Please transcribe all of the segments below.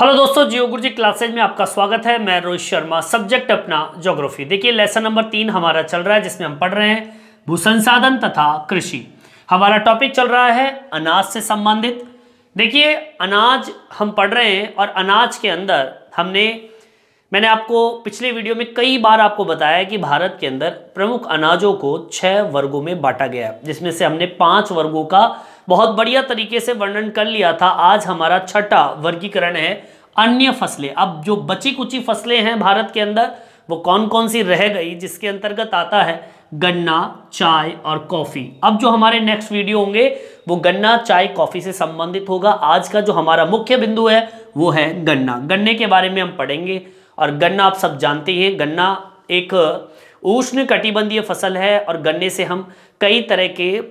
Hello दोस्तों, जियो गुरुजी classes में आपका स्वागत है। मैं रोहित शर्मा। सब्जेक्ट अपना ज्योग्राफी। देखिए लेसन नंबर 3 हमारा चल रहा है, जिसमें हम पढ़ रहे हैं भू संसाधन तथा कृषि। हमारा टॉपिक चल रहा है अनाज से संबंधित। देखिए अनाज हम पढ़ रहे हैं और अनाज के अंदर मैंने आपको पिछले वीडियो में कई बार आपको बताया कि भारत के अंदर प्रमुख अनाजों को 6 वर्गों में बांटा गया है, जिसमें से हमने 5 वर्गों का बहुत बढ़िया तरीके से वर्णन कर लिया था। आज हमारा छठा वर्गीकरण है अन्य फसलें। अब जो बची कुची फसलें हैं भारत के अंदर वो कौन कौन सी रह गई, जिसके अंतर्गत आता है गन्ना, चाय और कॉफी। अब जो हमारे नेक्स्ट वीडियो होंगे वो गन्ना, चाय, कॉफी से संबंधित होगा। आज का जो हमारा मुख्य बिंदु है वो है गन्ना। गन्ने के बारे में हम पढ़ेंगे। और गन्ना आप सब जानते हैं, गन्ना एक उष्ण कटिबंधीय फसल है और गन्ने से हम कई तरह के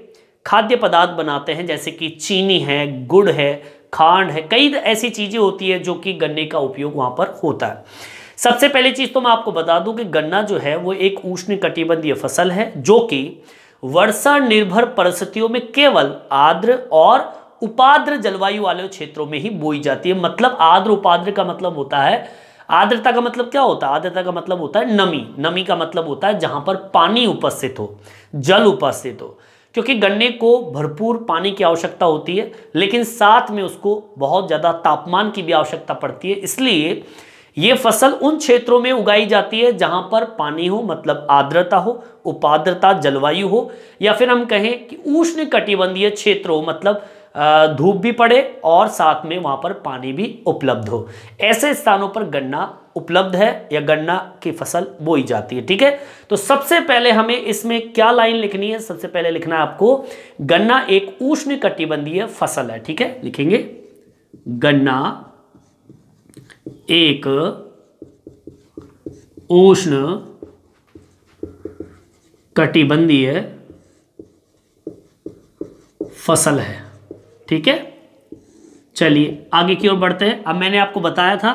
खाद्य पदार्थ बनाते हैं, जैसे कि चीनी है, गुड़ है, खांड है, कई ऐसी चीजें होती है जो कि गन्ने का उपयोग वहां पर होता है। सबसे पहली चीज तो मैं आपको बता दूं कि गन्ना जो है वो एक उष्ण कटिबंधीय फसल है जो कि वर्षा निर्भर परिस्थितियों में केवल आर्द्र और उपाद्र जलवायु वाले क्षेत्रों में ही बोई जाती है। मतलब आर्द्र उपाद्र का मतलब होता है, आर्द्रता का मतलब क्या होता है? आर्द्रता का मतलब होता है नमी। नमी का मतलब होता है जहां पर पानी उपस्थित हो, जल उपस्थित हो। क्योंकि गन्ने को भरपूर पानी की आवश्यकता होती है, लेकिन साथ में उसको बहुत ज़्यादा तापमान की भी आवश्यकता पड़ती है। इसलिए ये फसल उन क्षेत्रों में उगाई जाती है जहां पर पानी हो, मतलब आर्द्रता हो, उपाद्रता जलवायु हो, या फिर हम कहें कि उष्ण कटिबंधीय क्षेत्र हो, मतलब धूप भी पड़े और साथ में वहां पर पानी भी उपलब्ध हो। ऐसे स्थानों पर गन्ना उपलब्ध है या गन्ना की फसल बोई जाती है। ठीक है, तो सबसे पहले हमें इसमें क्या लाइन लिखनी है? सबसे पहले लिखना है आपको गन्ना एक उष्ण कटिबंधीय फसल है। ठीक है, लिखेंगे गन्ना एक उष्ण कटिबंधीय फसल है। ठीक है, चलिए आगे की ओर बढ़ते हैं। अब मैंने आपको बताया था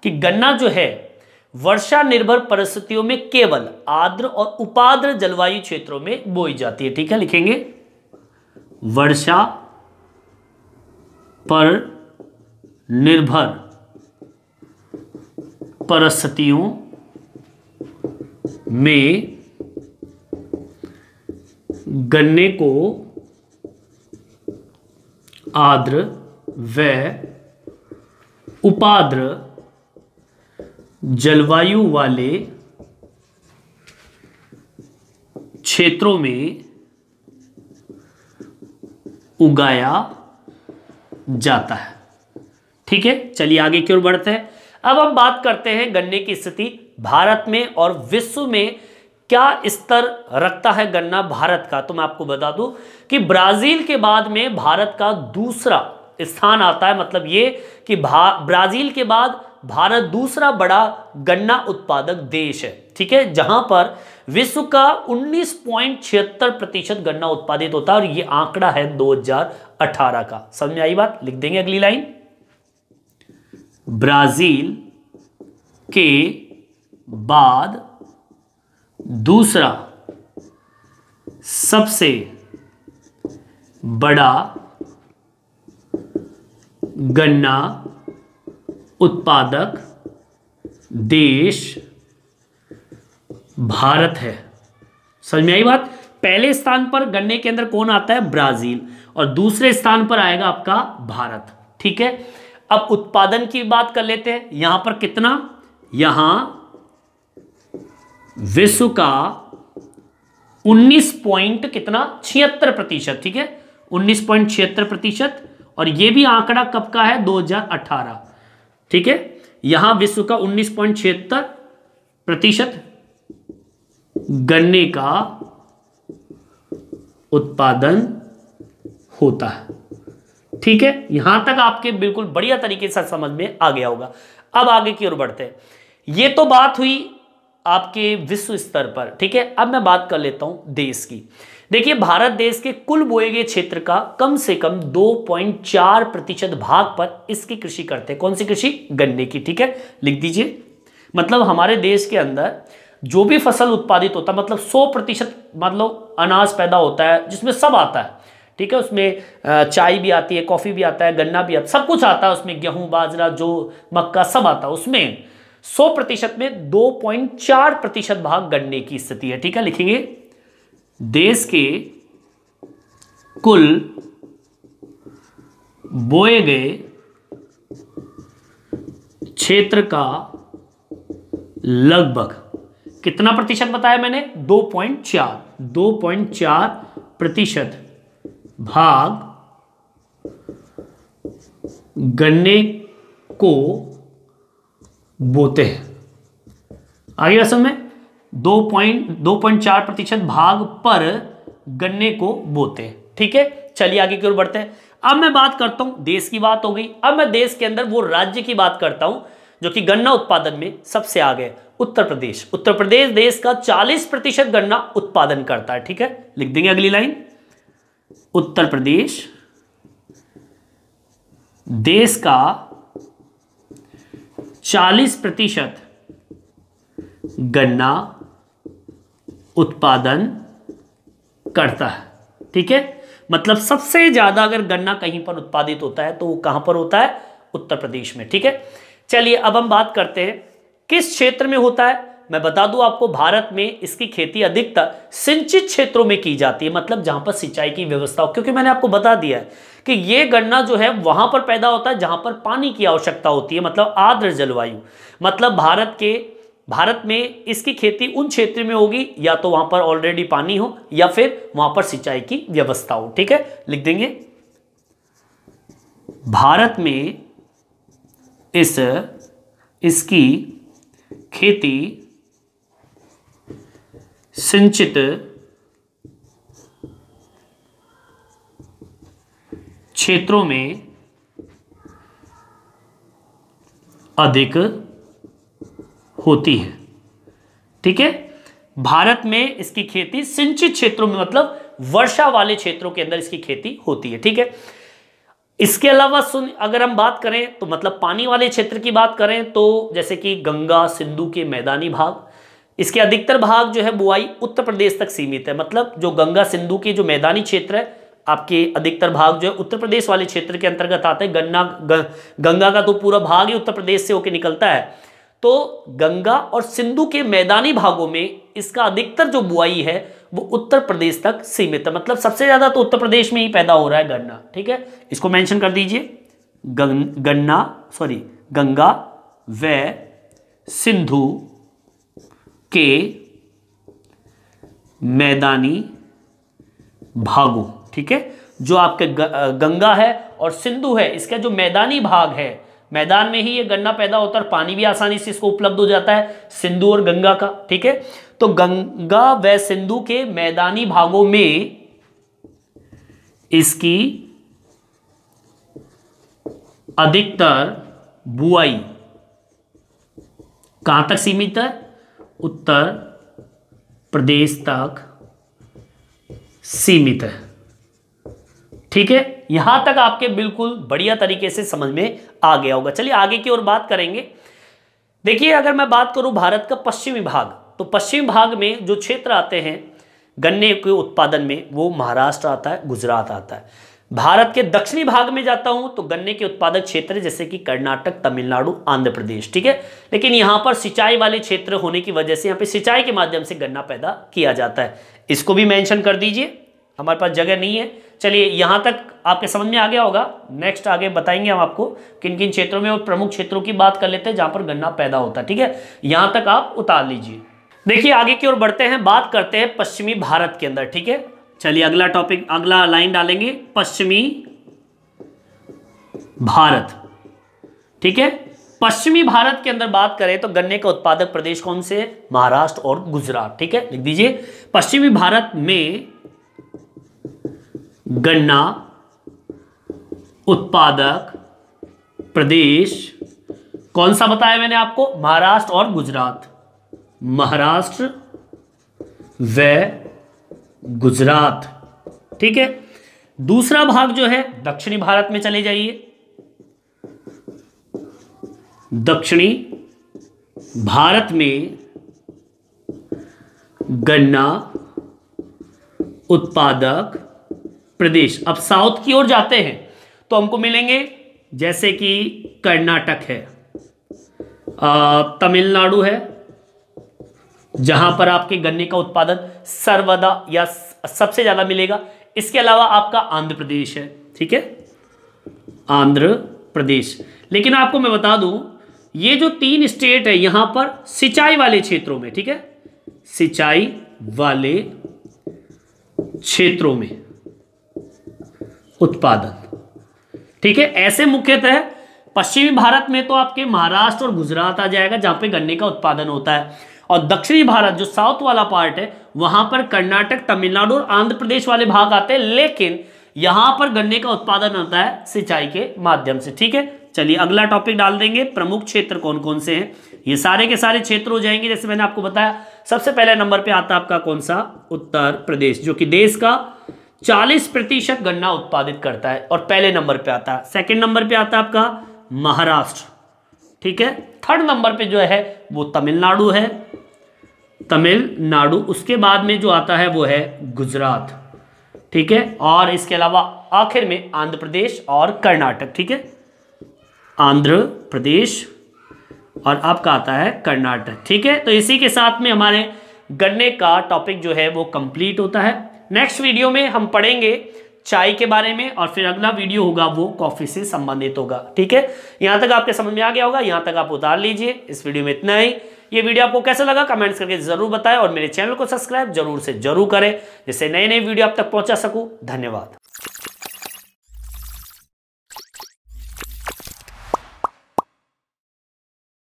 कि गन्ना जो है वर्षा निर्भर परिस्थितियों में केवल आर्द्र और उपाद्र जलवायु क्षेत्रों में बोई जाती है। ठीक है, लिखेंगे वर्षा पर निर्भर परिस्थितियों में गन्ने को आर्द्र व उपाद्र जलवायु वाले क्षेत्रों में उगाया जाता है। ठीक है, चलिए आगे की ओर बढ़ते हैं। अब हम बात करते हैं गन्ने की स्थिति भारत में और विश्व में क्या स्तर रखता है गन्ना भारत का। तो मैं आपको बता दूं कि ब्राजील के बाद में भारत का दूसरा स्थान आता है। मतलब ये कि ब्राजील के बाद भारत दूसरा बड़ा गन्ना उत्पादक देश है। ठीक है, जहां पर विश्व का 19.76% गन्ना उत्पादित होता है और ये आंकड़ा है 2018 का। समझ में आई बात? लिख देंगे अगली लाइन। ब्राजील के बाद दूसरा सबसे बड़ा गन्ना उत्पादक देश भारत है। समझ में आई बात? पहले स्थान पर गन्ने के अंदर कौन आता है? ब्राजील। और दूसरे स्थान पर आएगा आपका भारत। ठीक है, अब उत्पादन की बात कर लेते हैं। यहां पर कितना? यहां विश्व का 19.76%। ठीक है, 19.76%। और यह भी आंकड़ा कब का है? 2018। ठीक है, यहां विश्व का 19.76% गन्ने का उत्पादन होता है। ठीक है, यहां तक आपके बिल्कुल बढ़िया तरीके से समझ में आ गया होगा। अब आगे की ओर बढ़ते हैं। ये तो बात हुई आपके विश्व स्तर पर। ठीक है, अब मैं बात कर लेता हूं देश की। देखिए भारत देश के कुल बोए गए क्षेत्र का कम से कम 2.4% भाग पर इसकी कृषि करते हैं। कौन सी कृषि? गन्ने की। ठीक है, लिख दीजिए। मतलब हमारे देश के अंदर जो भी फसल उत्पादित होता है, मतलब 100% मतलब अनाज पैदा होता है, जिसमें सब आता है। ठीक है। उसमें चाय भी आती है, कॉफी भी आता है, गन्ना भी आता है, सब कुछ आता है उसमें, गेहूं, बाजरा, जो मक्का सब आता है उसमें। 100% में 2.4% भाग गन्ने की स्थिति है, ठीक है। लिखेंगे देश के कुल बोए गए क्षेत्र का लगभग कितना प्रतिशत बताया मैंने? 2.4% भाग गन्ने को बोते हैं। आगे रसम में 2.4% भाग पर गन्ने को बोते हैं, ठीक है। चलिए आगे की ओर बढ़ते हैं। अब मैं बात करता हूं, देश की बात हो गई, अब मैं देश के अंदर वो राज्य की बात करता हूं जो कि गन्ना उत्पादन में सबसे आगे है, उत्तर प्रदेश। उत्तर प्रदेश देश का 40% गन्ना उत्पादन करता है, ठीक है। लिख देंगे अगली लाइन, उत्तर प्रदेश देश का 40% गन्ना उत्पादन करता है, ठीक है। मतलब सबसे ज्यादा अगर गन्ना कहीं पर उत्पादित होता है तो वो कहां पर होता है? उत्तर प्रदेश में, ठीक है। चलिए अब हम बात करते हैं किस क्षेत्र में होता है। मैं बता दूं आपको, भारत में इसकी खेती अधिकतर सिंचित क्षेत्रों में की जाती है, मतलब जहां पर सिंचाई की व्यवस्था हो, क्योंकि मैंने आपको बता दिया है कि ये गन्ना जो है वहां पर पैदा होता है जहां पर पानी की आवश्यकता होती है, मतलब आर्द्र जलवायु। मतलब भारत में इसकी खेती उन क्षेत्र में होगी या तो वहां पर ऑलरेडी पानी हो या फिर वहां पर सिंचाई की व्यवस्था हो, ठीक है। लिख देंगे भारत में इसकी खेती सिंचित क्षेत्रों में अधिक होती है, ठीक है। भारत में इसकी खेती सिंचित क्षेत्रों में, मतलब वर्षा वाले क्षेत्रों के अंदर इसकी खेती होती है, ठीक है। इसके अलावा अगर हम बात करें तो मतलब पानी वाले क्षेत्र की बात करें तो जैसे कि गंगा सिंधु के मैदानी भाग, इसके अधिकतर भाग जो है बुआई उत्तर प्रदेश तक सीमित है। मतलब जो गंगा सिंधु के जो मैदानी क्षेत्र है, आपके अधिकतर भाग जो है उत्तर प्रदेश वाले क्षेत्र के अंतर्गत आते हैं। गंगा का तो पूरा भाग ही उत्तर प्रदेश से होकर निकलता है, तो गंगा और सिंधु के मैदानी भागों में इसका अधिकतर जो बुआई है वो उत्तर प्रदेश तक सीमित है। मतलब सबसे ज्यादा तो उत्तर प्रदेश में ही पैदा हो रहा है गन्ना, ठीक है। इसको मेंशन कर दीजिए, गंगा व सिंधु के मैदानी भागों, ठीक है। जो आपके गंगा है और सिंधु है, इसका जो मैदानी भाग है, मैदान में ही ये गन्ना पैदा होता है और पानी भी आसानी से इसको उपलब्ध हो जाता है, सिंधु और गंगा का, ठीक है। तो गंगा व सिंधु के मैदानी भागों में इसकी अधिकतर बुआई कहां तक सीमित है? उत्तर प्रदेश तक सीमित है, ठीक है। यहां तक आपके बिल्कुल बढ़िया तरीके से समझ में आ गया होगा। चलिए आगे की ओर बात करेंगे। देखिए अगर मैं बात करूं भारत का पश्चिमी भाग, तो पश्चिमी भाग में जो क्षेत्र आते हैं गन्ने के उत्पादन में, वो महाराष्ट्र आता है, गुजरात आता है। भारत के दक्षिणी भाग में जाता हूं तो गन्ने के उत्पादक क्षेत्र जैसे कि कर्नाटक, तमिलनाडु, आंध्र प्रदेश, ठीक है। लेकिन यहां पर सिंचाई वाले क्षेत्र होने की वजह से यहां पे सिंचाई के माध्यम से गन्ना पैदा किया जाता है। इसको भी मेंशन कर दीजिए, हमारे पास जगह नहीं है। चलिए यहां तक आपके समझ में आ गया होगा। नेक्स्ट आगे बताएंगे हम आपको किन किन क्षेत्रों में, और प्रमुख क्षेत्रों की बात कर लेते हैं जहां पर गन्ना पैदा होता है, ठीक है। यहां तक आप उतार लीजिए। देखिए आगे की ओर बढ़ते हैं, बात करते हैं पश्चिमी भारत के अंदर, ठीक है। चलिए अगला टॉपिक, अगला लाइन डालेंगे, पश्चिमी भारत, ठीक है। पश्चिमी भारत के अंदर बात करें तो गन्ने का उत्पादक प्रदेश कौन से? महाराष्ट्र और गुजरात, ठीक है। लिख दीजिए पश्चिमी भारत में गन्ना उत्पादक प्रदेश कौन सा बताया मैंने आपको? महाराष्ट्र और गुजरात, महाराष्ट्र व गुजरात, ठीक है। दूसरा भाग जो है दक्षिणी भारत में चले जाइए। दक्षिणी भारत में गन्ना उत्पादक प्रदेश। अब साउथ की ओर जाते हैं तो हमको मिलेंगे जैसे कि कर्नाटक है, तमिलनाडु है, जहां पर आपके गन्ने का उत्पादन सर्वदा या सबसे ज्यादा मिलेगा। इसके अलावा आपका आंध्र प्रदेश है, ठीक है, आंध्र प्रदेश। लेकिन आपको मैं बता दूं, ये जो 3 स्टेट है यहां पर सिंचाई वाले क्षेत्रों में, ठीक है, सिंचाई वाले क्षेत्रों में उत्पादन, ठीक है। ऐसे मुख्यतः पश्चिमी भारत में तो आपके महाराष्ट्र और गुजरात आ जाएगा जहां पे गन्ने का उत्पादन होता है, और दक्षिणी भारत जो साउथ वाला पार्ट है वहां पर कर्नाटक, तमिलनाडु और आंध्र प्रदेश वाले भाग आते हैं, लेकिन यहां पर गन्ने का उत्पादन होता है सिंचाई के माध्यम से, ठीक है। चलिए अगला टॉपिक डाल देंगे, प्रमुख क्षेत्र कौन कौन से हैं। ये सारे के सारे क्षेत्र हो जाएंगे जैसे मैंने आपको बताया। सबसे पहले नंबर पे आता है आपका कौन सा, उत्तर प्रदेश, जो कि देश का 40% गन्ना उत्पादित करता है और पहले नंबर पे आता है। सेकंड नंबर पे आता है आपका महाराष्ट्र, ठीक है। थर्ड नंबर पे जो है वो तमिलनाडु है, तमिलनाडु। उसके बाद में जो आता है वो है गुजरात, ठीक है, और इसके अलावा आखिर में आंध्र प्रदेश और कर्नाटक, ठीक है, आंध्र प्रदेश और आपका आता है कर्नाटक, ठीक है। तो इसी के साथ में हमारे गन्ने का टॉपिक जो है वो कंप्लीट होता है। नेक्स्ट वीडियो में हम पढ़ेंगे चाय के बारे में, और फिर अगला वीडियो होगा वो कॉफी से संबंधित होगा, ठीक है। यहां तक आपके समझ में आ गया होगा, यहां तक आप उतार लीजिए। इस वीडियो में इतना ही। ये वीडियो आपको कैसा लगा कमेंट्स करके जरूर बताएं, और मेरे चैनल को सब्सक्राइब जरूर से जरूर करें जिससे नए नए वीडियो आप तक पहुंचा सकूं। धन्यवाद।